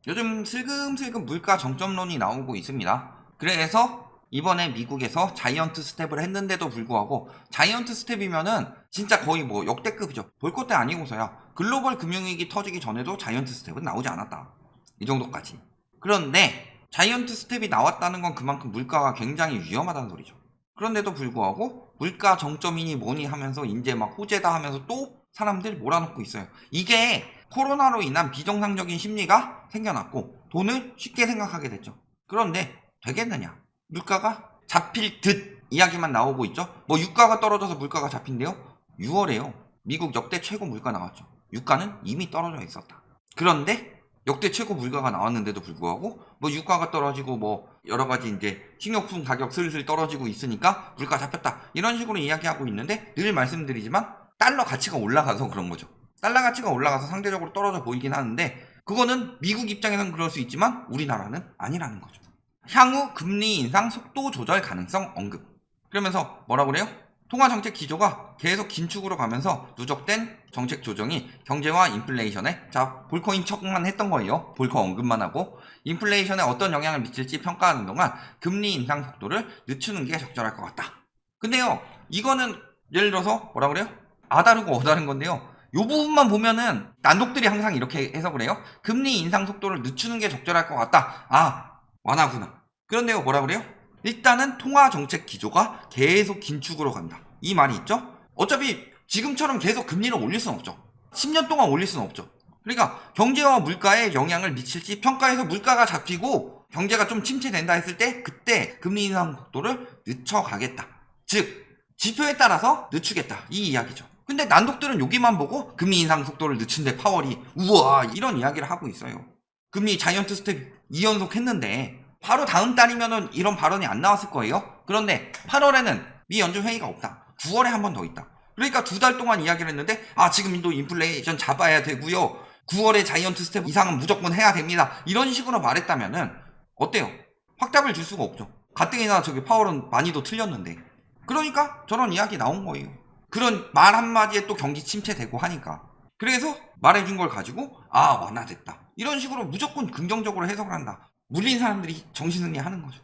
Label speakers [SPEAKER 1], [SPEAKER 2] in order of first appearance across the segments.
[SPEAKER 1] 요즘 슬금슬금 물가 정점론이 나오고 있습니다. 그래서 이번에 미국에서 자이언트 스텝을 했는데도 불구하고 자이언트 스텝이면은 진짜 거의 뭐 역대급이죠. 볼 것도 아니고서야 글로벌 금융위기 터지기 전에도 자이언트 스텝은 나오지 않았다. 이 정도까지. 그런데 자이언트 스텝이 나왔다는 건 그만큼 물가가 굉장히 위험하다는 소리죠. 그런데도 불구하고 물가 정점이니 뭐니 하면서 이제 막 호재다 하면서 또 사람들 몰아넣고 있어요. 이게 코로나로 인한 비정상적인 심리가 생겨났고 돈을 쉽게 생각하게 됐죠. 그런데 되겠느냐? 물가가 잡힐 듯 이야기만 나오고 있죠. 뭐 유가가 떨어져서 물가가 잡힌대요. 6월에요. 미국 역대 최고 물가 나왔죠. 유가는 이미 떨어져 있었다. 그런데 역대 최고 물가가 나왔는데도 불구하고 뭐 유가가 떨어지고 뭐 여러 가지 이제 식료품 가격 슬슬 떨어지고 있으니까 물가 잡혔다. 이런 식으로 이야기하고 있는데 늘 말씀드리지만 달러 가치가 올라가서 그런 거죠. 달러 가치가 올라가서 상대적으로 떨어져 보이긴 하는데 그거는 미국 입장에서는 그럴 수 있지만 우리나라는 아니라는 거죠. 향후 금리 인상 속도 조절 가능성 언급. 그러면서 뭐라고 그래요? 통화정책 기조가 계속 긴축으로 가면서 누적된 정책 조정이 경제와 인플레이션에 볼코인 척만 했던 거예요. 볼코 언급만 하고 인플레이션에 어떤 영향을 미칠지 평가하는 동안 금리 인상 속도를 늦추는 게 적절할 것 같다. 근데요, 이거는 예를 들어서 뭐라 그래요? 아다르고 어다른 건데요. 요 부분만 보면은 난독들이 항상 이렇게 해석을 해요. 금리 인상 속도를 늦추는 게 적절할 것 같다. 아, 완화구나. 그런데요, 뭐라 그래요? 일단은 통화정책 기조가 계속 긴축으로 간다. 이 말이 있죠? 어차피 지금처럼 계속 금리를 올릴 수는 없죠. 10년 동안 올릴 수는 없죠. 그러니까 경제와 물가에 영향을 미칠지 평가해서 물가가 잡히고 경제가 좀 침체된다 했을 때 그때 금리 인상 속도를 늦춰가겠다. 즉 지표에 따라서 늦추겠다. 이 이야기죠. 근데 난독들은 여기만 보고 금리 인상 속도를 늦춘데 파월이 우와 이런 이야기를 하고 있어요. 금리 자이언트 스텝 2연속 했는데 바로 다음 달이면은 이런 발언이 안 나왔을 거예요. 그런데 8월에는 미 연준 회의가 없다. 9월에 한 번 더 있다. 그러니까 2달 동안 이야기를 했는데 지금도 인플레이션 잡아야 되고요. 9월에 자이언트 스텝 이상은 무조건 해야 됩니다. 이런 식으로 말했다면은 어때요? 확답을 줄 수가 없죠. 가뜩이나 저기 파월은 많이도 틀렸는데. 그러니까 저런 이야기 나온 거예요. 그런 말 한마디에 또 경기 침체되고 하니까. 그래서 말해준 걸 가지고 완화됐다. 이런 식으로 무조건 긍정적으로 해석을 한다. 물린 사람들이 정신승리 하는 거죠.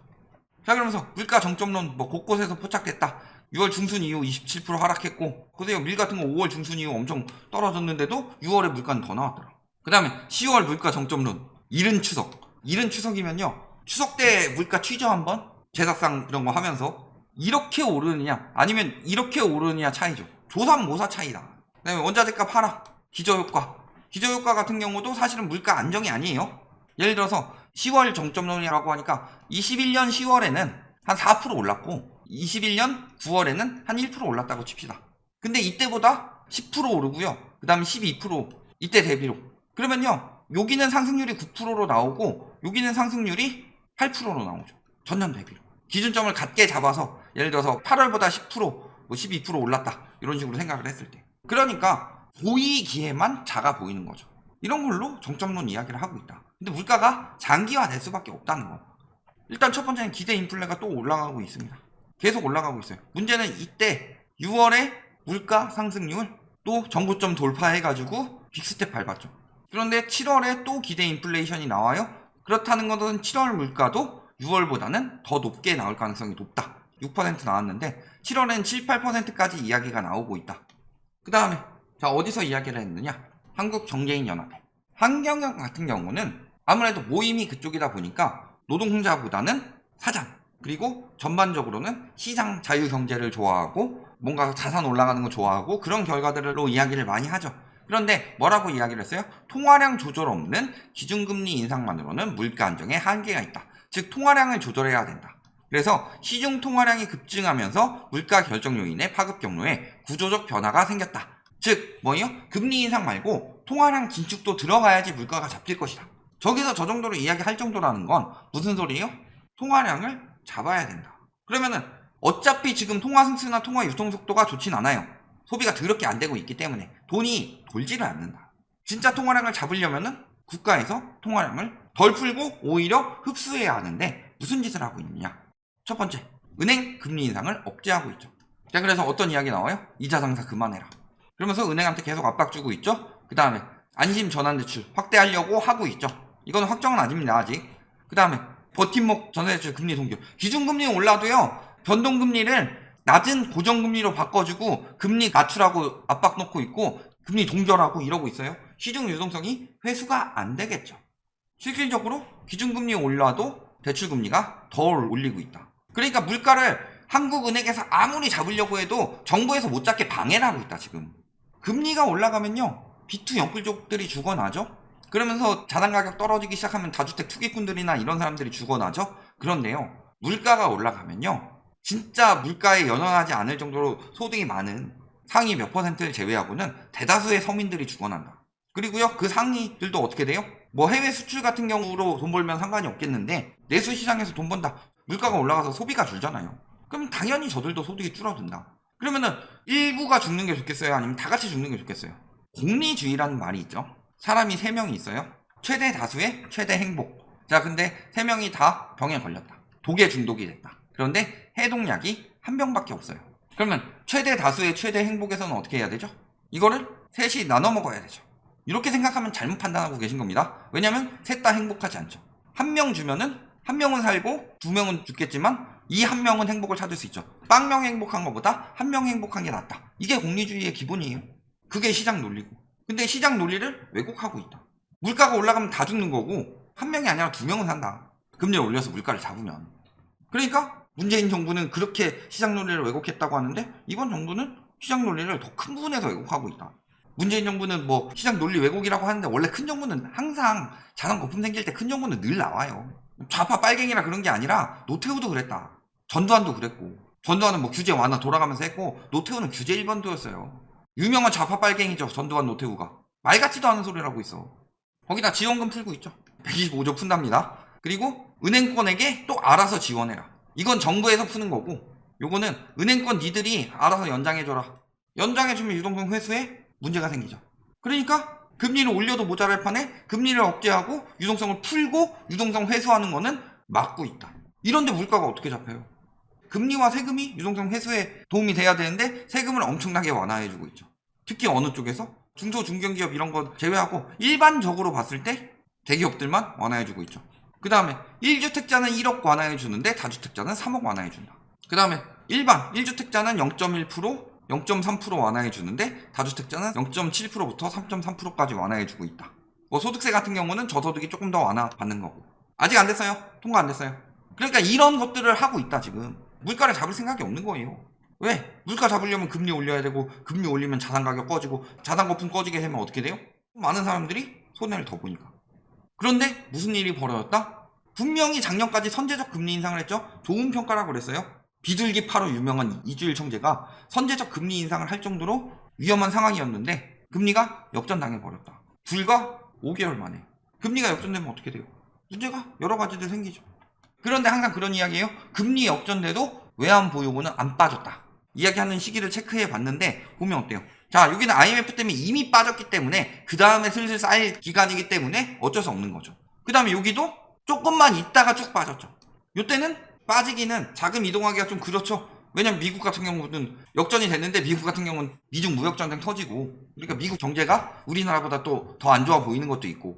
[SPEAKER 1] 자, 그러면서 물가 정점론 뭐 곳곳에서 포착됐다. 6월 중순 이후 27% 하락했고, 그래서 밀 같은 거 5월 중순 이후 엄청 떨어졌는데도 6월에 물가는 더 나왔더라. 그 다음에 10월 물가 정점론 이른 추석. 이른 추석이면요, 추석 때 물가 취저 한번 제사상 그런 거 하면서 이렇게 오르느냐 아니면 이렇게 오르느냐 차이죠. 조삼모사 차이다. 그 다음에 원자재값 하락, 기저효과. 기저효과 같은 경우도 사실은 물가 안정이 아니에요. 예를 들어서 10월 정점론이라고 하니까 21년 10월에는 한 4% 올랐고 21년 9월에는 한 1% 올랐다고 칩시다. 근데 이때보다 10% 오르고요. 그 다음에 12% 이때 대비로. 그러면요, 여기는 상승률이 9%로 나오고 여기는 상승률이 8%로 나오죠. 전년 대비로. 기준점을 같게 잡아서 예를 들어서 8월보다 10%, 뭐 12% 올랐다. 이런 식으로 생각을 했을 때. 그러니까 보이기에만 작아 보이는 거죠. 이런 걸로 정점론 이야기를 하고 있다. 근데 물가가 장기화될 수밖에 없다는 거. 일단 첫 번째는 기대 인플레가 또 올라가고 있습니다. 계속 올라가고 있어요. 문제는 이때 6월에 물가 상승률 또 정고점 돌파해가지고 빅스텝 밟았죠. 그런데 7월에 또 기대 인플레이션이 나와요. 그렇다는 것은 7월 물가도 6월보다는 더 높게 나올 가능성이 높다. 6% 나왔는데 7월엔 7, 8%까지 이야기가 나오고 있다. 그 다음에 어디서 이야기를 했느냐? 한국경제인연합회. 한경영 같은 경우는 아무래도 모임이 그쪽이다 보니까 노동자보다는 사장, 그리고 전반적으로는 시장 자유경제를 좋아하고 뭔가 자산 올라가는 거 좋아하고 그런 결과들로 이야기를 많이 하죠. 그런데 뭐라고 이야기를 했어요? 통화량 조절 없는 기준금리 인상만으로는 물가 안정에 한계가 있다. 즉 통화량을 조절해야 된다. 그래서 시중 통화량이 급증하면서 물가 결정 요인의 파급 경로에 구조적 변화가 생겼다. 즉 뭐예요? 금리 인상 말고 통화량 긴축도 들어가야지 물가가 잡힐 것이다. 저기서 저 정도로 이야기할 정도라는 건 무슨 소리예요? 통화량을 잡아야 된다. 그러면은 어차피 지금 통화 승수나 통화 유통 속도가 좋진 않아요. 소비가 더럽게 안 되고 있기 때문에 돈이 돌지를 않는다. 진짜 통화량을 잡으려면은 국가에서 통화량을 덜 풀고 오히려 흡수해야 하는데 무슨 짓을 하고 있느냐? 첫 번째, 은행 금리 인상을 억제하고 있죠. 자, 그래서 어떤 이야기 나와요? 이자 장사 그만해라. 그러면서 은행한테 계속 압박 주고 있죠. 그 다음에 안심 전환대출 확대하려고 하고 있죠. 이건 확정은 아닙니다 아직. 그 다음에 버팀목 전세대출 금리 동결. 기준금리 올라도요 변동금리를 낮은 고정금리로 바꿔주고 금리 낮추라고 압박 놓고 있고 금리 동결하고 이러고 있어요. 시중 유동성이 회수가 안 되겠죠. 실질적으로 기준금리 올라도 대출금리가 덜 올리고 있다. 그러니까 물가를 한국은행에서 아무리 잡으려고 해도 정부에서 못 잡게 방해를 하고 있다 지금. 금리가 올라가면요 B2 영끌족들이 죽어나죠. 그러면서 자산가격 떨어지기 시작하면 다주택 투기꾼들이나 이런 사람들이 죽어나죠. 그런데요 물가가 올라가면요 진짜 물가에 연연하지 않을 정도로 소득이 많은 상위 몇 %를 제외하고는 대다수의 서민들이 죽어난다. 그리고요 그 상위들도 어떻게 돼요? 뭐 해외 수출 같은 경우로 돈 벌면 상관이 없겠는데 내수 시장에서 돈 번다. 물가가 올라가서 소비가 줄잖아요. 그럼 당연히 저들도 소득이 줄어든다. 그러면은 일부가 죽는 게 좋겠어요? 아니면 다 같이 죽는 게 좋겠어요? 공리주의라는 말이 있죠. 사람이 3명이 있어요. 최대 다수의 최대 행복. 자 근데 3명이 다 병에 걸렸다. 독에 중독이 됐다. 그런데 해독약이 한 병밖에 없어요. 그러면 최대 다수의 최대 행복에서는 어떻게 해야 되죠? 이거를 셋이 나눠 먹어야 되죠. 이렇게 생각하면 잘못 판단하고 계신 겁니다. 왜냐면 셋 다 행복하지 않죠. 한 명 주면은 한 명은 살고 2명은 죽겠지만 이 한 명은 행복을 찾을 수 있죠. 빵명 행복한 것보다 한 명 행복한 게 낫다. 이게 공리주의의 기본이에요. 그게 시장 논리고. 근데 시장 논리를 왜곡하고 있다. 물가가 올라가면 다 죽는 거고 한 명이 아니라 2명은 산다. 금리를 올려서 물가를 잡으면. 그러니까 문재인 정부는 그렇게 시장 논리를 왜곡했다고 하는데 이번 정부는 시장 논리를 더 큰 부분에서 왜곡하고 있다. 문재인 정부는 뭐 시장 논리 왜곡이라고 하는데 원래 큰 정부는 항상 자산 거품 생길 때 큰 정부는 늘 나와요. 좌파 빨갱이라 그런 게 아니라 노태우도 그랬다. 전두환도 그랬고 전두환은 뭐 규제 완화 돌아가면서 했고 노태우는 규제 1번도였어요. 유명한 좌파 빨갱이죠. 전두환 노태우가. 말 같지도 않은 소리를 하고 있어. 거기다 지원금 풀고 있죠. 125조 푼답니다. 그리고 은행권에게 또 알아서 지원해라. 이건 정부에서 푸는 거고 요거는 은행권 니들이 알아서 연장해줘라. 연장해주면 유동성 회수에 문제가 생기죠. 그러니까 금리를 올려도 모자랄 판에 금리를 억제하고 유동성을 풀고 유동성 회수하는 거는 막고 있다. 이런데 물가가 어떻게 잡혀요? 금리와 세금이 유동성 회수에 도움이 돼야 되는데 세금을 엄청나게 완화해주고 있죠. 특히 어느 쪽에서? 중소 중견기업 이런 거 제외하고 일반적으로 봤을 때 대기업들만 완화해주고 있죠. 그 다음에 1주택자는 1억 완화해주는데 다주택자는 3억 완화해준다. 그 다음에 일반 1주택자는 0.1%, 0.3% 완화해주는데 다주택자는 0.7%부터 3.3%까지 완화해주고 있다. 뭐 소득세 같은 경우는 저소득이 조금 더 완화받는 거고. 아직 안 됐어요. 통과 안 됐어요. 그러니까 이런 것들을 하고 있다 지금. 물가를 잡을 생각이 없는 거예요. 왜? 물가 잡으려면 금리 올려야 되고 금리 올리면 자산가격 꺼지고 자산거품 꺼지게 되면 어떻게 돼요? 많은 사람들이 손해를 더 보니까. 그런데 무슨 일이 벌어졌다? 분명히 작년까지 선제적 금리 인상을 했죠. 좋은 평가라고 그랬어요. 비둘기 파로 유명한 이주일 총재가 선제적 금리 인상을 할 정도로 위험한 상황이었는데 금리가 역전당해버렸다. 불과 5개월 만에. 금리가 역전되면 어떻게 돼요? 문제가 여러 가지들 생기죠. 그런데 항상 그런 이야기예요. 금리 역전돼도 외환보유고는 안 빠졌다. 이야기하는 시기를 체크해 봤는데 보면 어때요? 자, 여기는 IMF 때문에 이미 빠졌기 때문에 그 다음에 슬슬 쌓일 기간이기 때문에 어쩔 수 없는 거죠. 그 다음에 여기도 조금만 있다가 쭉 빠졌죠. 요때는 빠지기는 자금 이동하기가 좀 그렇죠. 왜냐면 미국 같은 경우는 역전이 됐는데 미국 같은 경우는 미중 무역전쟁 터지고 그러니까 미국 경제가 우리나라보다 또 더 안 좋아 보이는 것도 있고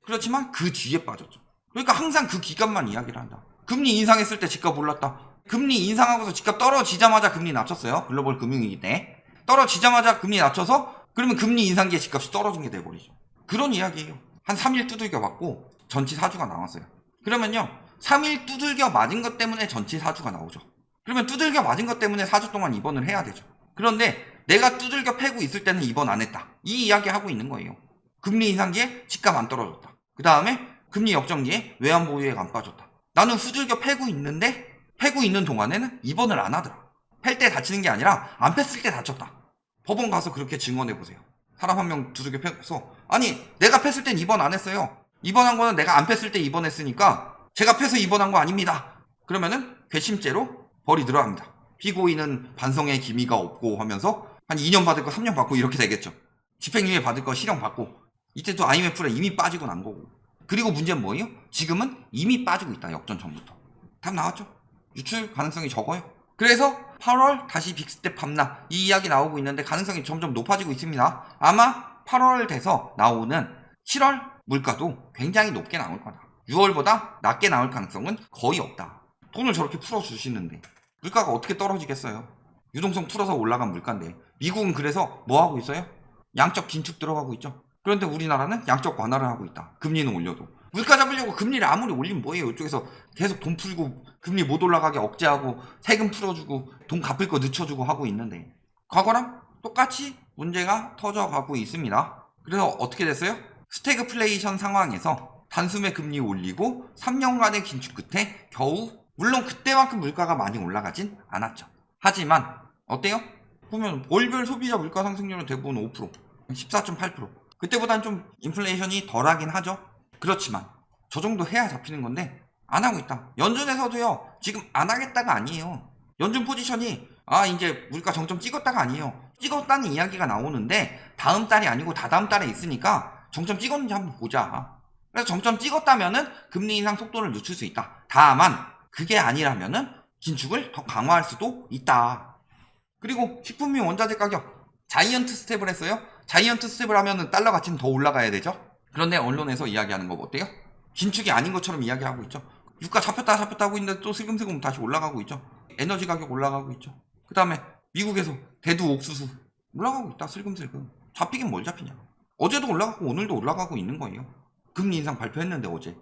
[SPEAKER 1] 그렇지만 그 뒤에 빠졌죠. 그러니까 항상 그 기간만 이야기를 한다. 금리 인상했을 때 집값 올랐다. 금리 인상하고서 집값 떨어지자마자 금리 낮췄어요. 글로벌 금융위기 때. 떨어지자마자 금리 낮춰서 그러면 금리 인상기에 집값이 떨어진 게 돼버리죠. 그런 이야기예요. 한 3일 두들겨 맞고 전치 사주가 나왔어요. 그러면요 3일 두들겨 맞은 것 때문에 전치 사주가 나오죠. 그러면 두들겨 맞은 것 때문에 4주 동안 입원을 해야 되죠. 그런데 내가 두들겨 패고 있을 때는 입원 안 했다. 이 이야기 하고 있는 거예요. 금리 인상기에 집값 안 떨어졌다. 그 다음에 금리 역전기에 외환보유액 안 빠졌다. 나는 후들겨 패고 있는데 패고 있는 동안에는 입원을 안 하더라. 팰 때 다치는 게 아니라 안 팼을 때 다쳤다. 법원 가서 그렇게 증언해보세요. 사람 한 명 두들겨 패서 아니 내가 팼을 땐 입원 안 했어요. 입원한 거는 내가 안 팼을 때 입원했으니까 제가 패서 입원한 거 아닙니다. 그러면은 괘씸죄로 벌이 들어갑니다. 피고인은 반성의 기미가 없고 하면서 한 2년 받을 거 3년 받고 이렇게 되겠죠. 집행유예 받을 거 실형 받고 이때도 IMF에 이미 빠지고 난 거고. 그리고 문제는 뭐예요? 지금은 이미 빠지고 있다. 역전 전부터. 답 나왔죠? 유출 가능성이 적어요. 그래서 8월 다시 빅스텝 밤나 이 이야기 나오고 있는데 가능성이 점점 높아지고 있습니다. 아마 8월 돼서 나오는 7월 물가도 굉장히 높게 나올 거다. 6월보다 낮게 나올 가능성은 거의 없다. 돈을 저렇게 풀어주시는데 물가가 어떻게 떨어지겠어요? 유동성 풀어서 올라간 물가인데. 미국은 그래서 뭐 하고 있어요? 양적 긴축 들어가고 있죠. 그런데 우리나라는 양적 완화를 하고 있다. 금리는 올려도. 물가 잡으려고 금리를 아무리 올리면 뭐예요? 이쪽에서 계속 돈 풀고 금리 못 올라가게 억제하고 세금 풀어주고 돈 갚을 거 늦춰주고 하고 있는데 과거랑 똑같이 문제가 터져가고 있습니다. 그래서 어떻게 됐어요? 스태그플레이션 상황에서 단숨에 금리 올리고 3년간의 긴축 끝에 겨우, 물론 그때만큼 물가가 많이 올라가진 않았죠. 하지만 어때요? 보면 월별 소비자 물가 상승률은 대부분 5%, 14.8%. 그때보다는 좀 인플레이션이 덜하긴 하죠. 그렇지만 저 정도 해야 잡히는 건데 안 하고 있다. 연준에서도요, 지금 안 하겠다가 아니에요. 연준 포지션이 이제 물가 정점 찍었다가 아니에요. 찍었다는 이야기가 나오는데 다음 달이 아니고 다다음 달에 있으니까 정점 찍었는지 한번 보자. 그래서 정점 찍었다면은 금리 인상 속도를 늦출 수 있다. 다만 그게 아니라면은 긴축을 더 강화할 수도 있다. 그리고 식품 및 원자재 가격 자이언트 스텝을 했어요. 자이언트 스텝을 하면은 달러 가치는 더 올라가야 되죠. 그런데 언론에서 이야기하는 거 어때요? 긴축이 아닌 것처럼 이야기하고 있죠. 유가 잡혔다 하고 있는데 또 슬금슬금 다시 올라가고 있죠. 에너지 가격 올라가고 있죠. 그 다음에 미국에서 대두 옥수수 올라가고 있다. 슬금슬금. 잡히긴 뭘 잡히냐. 어제도 올라가고 오늘도 올라가고 있는 거예요. 금리 인상 발표했는데 어제.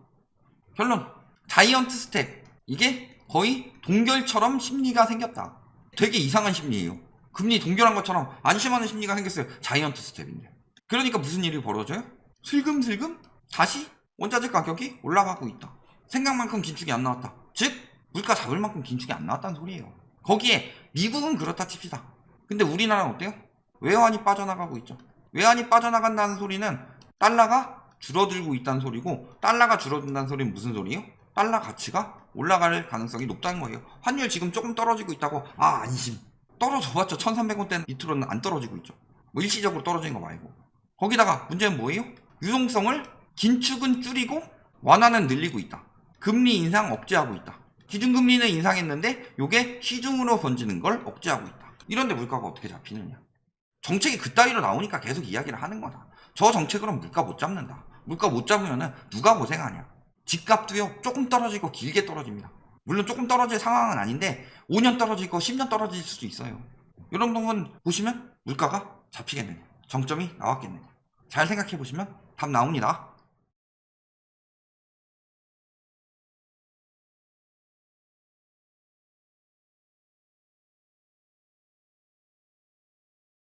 [SPEAKER 1] 결론, 자이언트 스텝. 이게 거의 동결처럼 심리가 생겼다. 되게 이상한 심리예요. 금리 동결한 것처럼 안심하는 심리가 생겼어요. 자이언트 스텝인데. 그러니까 무슨 일이 벌어져요? 슬금슬금 다시 원자재 가격이 올라가고 있다. 생각만큼 긴축이 안 나왔다. 즉 물가 잡을 만큼 긴축이 안 나왔다는 소리예요. 거기에 미국은 그렇다 칩시다. 근데 우리나라는 어때요? 외환이 빠져나가고 있죠. 외환이 빠져나간다는 소리는 달러가 줄어들고 있다는 소리고, 달러가 줄어든다는 소리는 무슨 소리예요? 달러 가치가 올라갈 가능성이 높다는 거예요. 환율 지금 조금 떨어지고 있다고 안심. 떨어져봤자 1300원대 밑으로는 안 떨어지고 있죠. 뭐 일시적으로 떨어지는 거 말고. 거기다가 문제는 뭐예요? 유동성을 긴축은 줄이고 완화는 늘리고 있다. 금리 인상 억제하고 있다. 기준금리는 인상했는데 요게 시중으로 번지는 걸 억제하고 있다. 이런데 물가가 어떻게 잡히느냐. 정책이 그따위로 나오니까 계속 이야기를 하는 거다. 저 정책으로는 물가 못 잡는다. 물가 못 잡으면은 누가 고생하냐. 집값도요 조금 떨어지고 길게 떨어집니다. 물론 조금 떨어질 상황은 아닌데 5년 떨어지고 10년 떨어질 수도 있어요. 이런 부분 보시면 물가가 잡히겠느냐, 정점이 나왔겠느냐, 잘 생각해 보시면 답 나옵니다.